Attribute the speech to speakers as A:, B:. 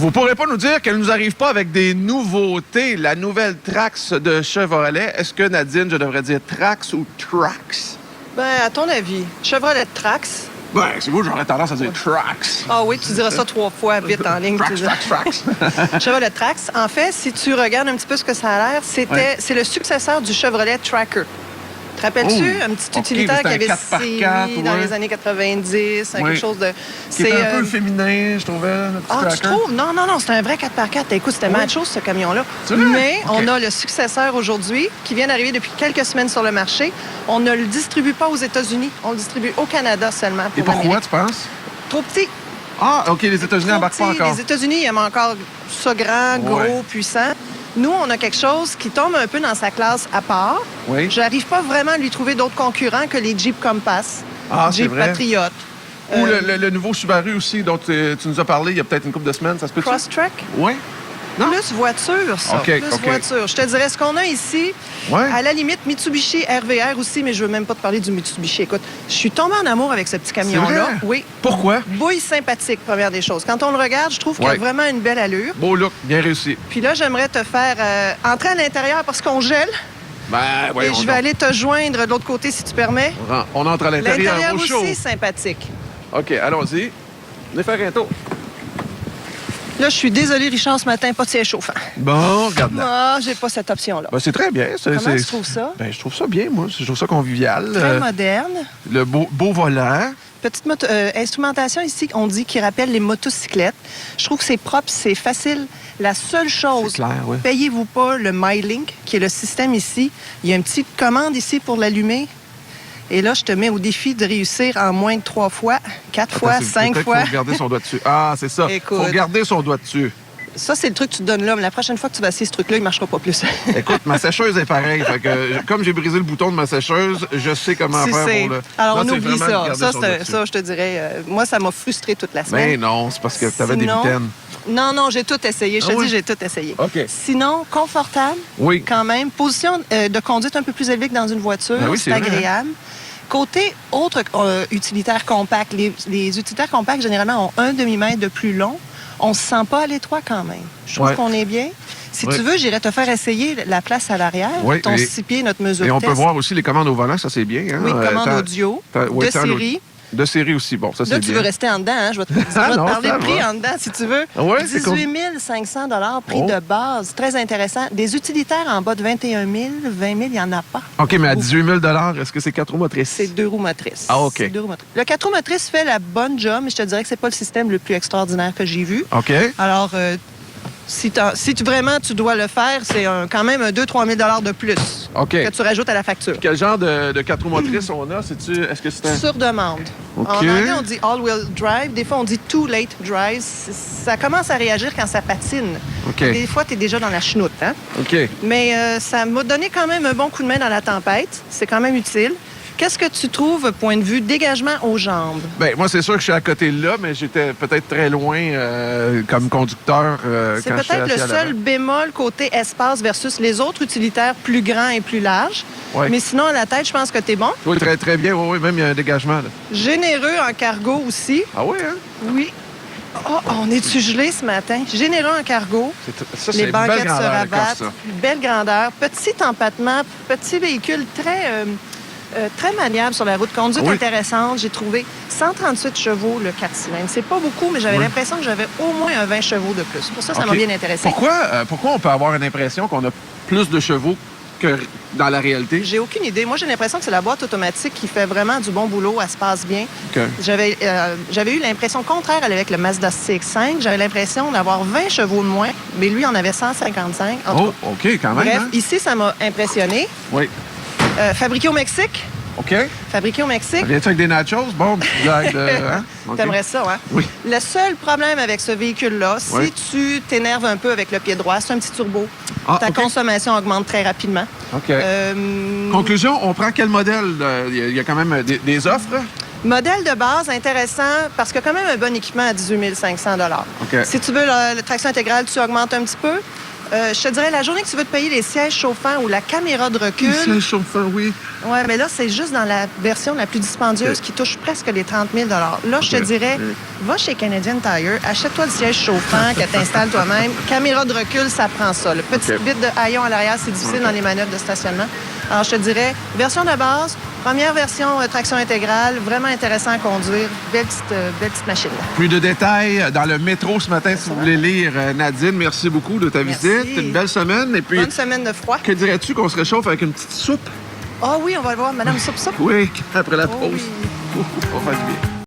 A: Vous pourrez pas nous dire qu'elle nous arrive pas avec des nouveautés, la nouvelle Trax de Chevrolet. Est-ce que, Nadine, je devrais dire Trax ou Trax?
B: Ben, à ton avis, Chevrolet Trax.
A: Ben, c'est vous, j'aurais tendance à dire Trax.
B: Ah oui, tu diras ça 3 fois vite en ligne.
A: Trax.
B: Chevrolet Trax. En fait, si tu regardes un petit peu ce que ça a l'air, c'est le successeur du Chevrolet Tracker. Te rappelles-tu? Un petit utilitaire qui avait sévi dans les années 90, quelque chose de...
A: C'est un peu féminin, je trouvais.
B: Ah, tu trouves? Non, c'est un vrai 4x4. Écoute, c'était macho, ce camion-là. Mais on a le successeur aujourd'hui, qui vient d'arriver depuis quelques semaines sur le marché. On ne le distribue pas aux États-Unis. On le distribue au Canada seulement.
A: Et pourquoi, tu penses?
B: Trop petit.
A: Ah, OK, les États-Unis n'embarquent pas encore.
B: Les États-Unis aiment encore ça grand, gros, puissant. Nous, on a quelque chose qui tombe un peu dans sa classe à part.
A: Oui.
B: Je n'arrive pas vraiment à lui trouver d'autres concurrents que les Jeep Compass, Jeep Patriot.
A: Ou le nouveau Subaru aussi, dont tu nous as parlé il y a peut-être une couple de semaines. Ça se peut-tu?
B: Crosstrek?
A: Oui.
B: Plus voiture, ça. Plus voiture. Je te dirais, ce qu'on a ici, à la limite, Mitsubishi RVR aussi, mais je veux même pas te parler du Mitsubishi. Écoute, je suis tombée en amour avec ce petit camion-là. Oui.
A: Pourquoi?
B: Bouille sympathique, première des choses. Quand on le regarde, je trouve qu'il a vraiment une belle allure.
A: Beau look, bien réussi.
B: Puis là, j'aimerais te faire entrer à l'intérieur parce qu'on gèle. Et je vais aller te joindre de l'autre côté, si tu permets.
A: On entre à l'intérieur,
B: l'intérieur
A: au chaud.
B: aussi, sympathique.
A: OK, allons-y. Venez faire un tour.
B: Là, je suis désolée, Richard, ce matin, pas de siège chauffant.
A: Bon, regarde là.
B: Ah, j'ai pas cette option-là.
A: Ben, c'est très bien.
B: Comment tu trouves ça?
A: Ben, je trouve ça bien, moi. Je trouve ça convivial.
B: Très moderne.
A: Le beau volant.
B: Petite instrumentation ici, on dit, qui rappelle les motocyclettes. Je trouve que c'est propre, c'est facile. La seule chose, payez-vous pas le MyLink, qui est le système ici. Il y a une petite commande ici pour l'allumer. Et là, je te mets au défi de réussir en moins de 3 fois, 4 fois, 5 fois.
A: Il faut garder son doigt dessus. Ah, c'est ça. Il faut garder son doigt dessus.
B: Ça, c'est le truc que tu te donnes là. Mais la prochaine fois que tu vas essayer ce truc-là, il ne marchera pas plus.
A: Écoute, ma sécheuse est pareille. Fait que, comme j'ai brisé le bouton de ma sécheuse, je sais comment faire pour le...
B: Alors, on oublie ça. Ça, je te dirais... moi, ça m'a frustré toute la semaine.
A: Mais non, c'est parce que tu avais des mitaines.
B: Non, j'ai tout essayé. Je te dis, j'ai tout essayé.
A: OK.
B: Sinon, confortable, quand même. Position de conduite un peu plus élevée que dans une voiture. C'est agréable. Côté autre utilitaire compact, les utilitaires compacts, généralement, ont un demi-mètre de plus long. On ne se sent pas à l'étroit quand même. Je trouve qu'on est bien. Si tu veux, j'irais te faire essayer la place à l'arrière, ton 6 pieds, notre mesure de test.
A: Et on peut voir aussi les commandes au volant, ça c'est bien. Hein?
B: Oui, commandes audio, de série.
A: De série aussi, bon, ça c'est bien.
B: Là, tu veux rester en dedans, hein? Je vais te parler de prix en dedans, si tu veux. 18 500 prix de base, très intéressant. Des utilitaires en bas de 21 000, 20 000, il n'y en a pas.
A: OK, mais à 18 000 est-ce que c'est 4 roues motrices?
B: C'est 2 roues motrices.
A: Ah, OK.
B: Le 4 roues motrices fait la bonne job, mais je te dirais que c'est pas le système le plus extraordinaire que j'ai vu.
A: OK.
B: Alors, si vraiment tu dois le faire, c'est quand même un 2-3 000 de plus que tu rajoutes à la facture.
A: Quel genre de 4 roues motrices on a? Est-ce que c'est un...
B: Sur demande. En anglais, on dit all-wheel drive. Des fois, on dit too late drive. Ça commence à réagir quand ça patine. Des fois, tu es déjà dans la chenoute. Hein? Mais ça m'a donné quand même un bon coup de main dans la tempête. C'est quand même utile. Qu'est-ce que tu trouves, point de vue dégagement aux jambes? Bien,
A: moi, c'est sûr que je suis à côté là, mais j'étais peut-être très loin comme conducteur
B: c'est peut-être le seul bémol côté espace versus les autres utilitaires plus grands et plus larges. Mais sinon, à la tête, je pense que tu es bon.
A: Oui, très, très bien. Oui, même il y a un dégagement. Là.
B: Généreux en cargo aussi.
A: Ah oui, hein?
B: Oui. Oh, on est-tu gelé ce matin? Généreux en cargo. Les banquettes se rabattent. Belle grandeur. Petit empattement. Petit véhicule très maniable sur la route. Conduite intéressante, j'ai trouvé 138 chevaux le 4 cylindres. C'est pas beaucoup, mais j'avais l'impression que j'avais au moins un 20 chevaux de plus. Pour ça, ça m'a bien intéressé.
A: Pourquoi on peut avoir une impression qu'on a plus de chevaux que dans la réalité?
B: J'ai aucune idée. Moi, j'ai l'impression que c'est la boîte automatique qui fait vraiment du bon boulot. Elle se passe bien. J'avais eu l'impression contraire avec le Mazda CX-5. J'avais l'impression d'avoir 20 chevaux de moins, mais lui en avait 155.
A: OK, quand même.
B: Bref, ici, ça m'a impressionné.
A: Oui.
B: Fabriqué au Mexique.
A: OK.
B: Fabriqué au Mexique.
A: Viens-tu avec des nachos? Bon, petite blague de... Hein?
B: T'aimerais ça, hein?
A: Oui.
B: Le seul problème avec ce véhicule-là, si tu t'énerves un peu avec le pied droit, c'est un petit turbo. Ta consommation augmente très rapidement.
A: OK. Conclusion, on prend quel modèle? Il y a quand même des offres?
B: Modèle de base intéressant parce qu'il y a quand même un bon équipement à 18 500
A: OK.
B: Si tu veux la traction intégrale, tu augmentes un petit peu. Je te dirais, la journée que tu veux te payer les sièges chauffants ou la caméra de recul...
A: Les sièges chauffants, oui.
B: Oui, mais là, c'est juste dans la version la plus dispendieuse qui touche presque les 30 000 Là, je te dirais, va chez Canadian Tire, achète-toi le siège chauffant que tu installes toi-même. Caméra de recul, ça prend ça. Le petit bit de haillon à l'arrière, c'est difficile dans les manœuvres de stationnement. Alors, je te dirais, version de base, première version traction intégrale, vraiment intéressant à conduire. Belle petite machine.
A: Plus de détails dans le métro ce matin si vous voulez lire. Nadine, merci beaucoup de ta visite. Une belle semaine. Et puis,
B: bonne semaine de froid.
A: Que dirais-tu qu'on se réchauffe avec une petite soupe?
B: Ah oui, on va le voir. Madame Soupe.
A: Oui, après la pause.
B: Oh oui.
A: On va faire du bien.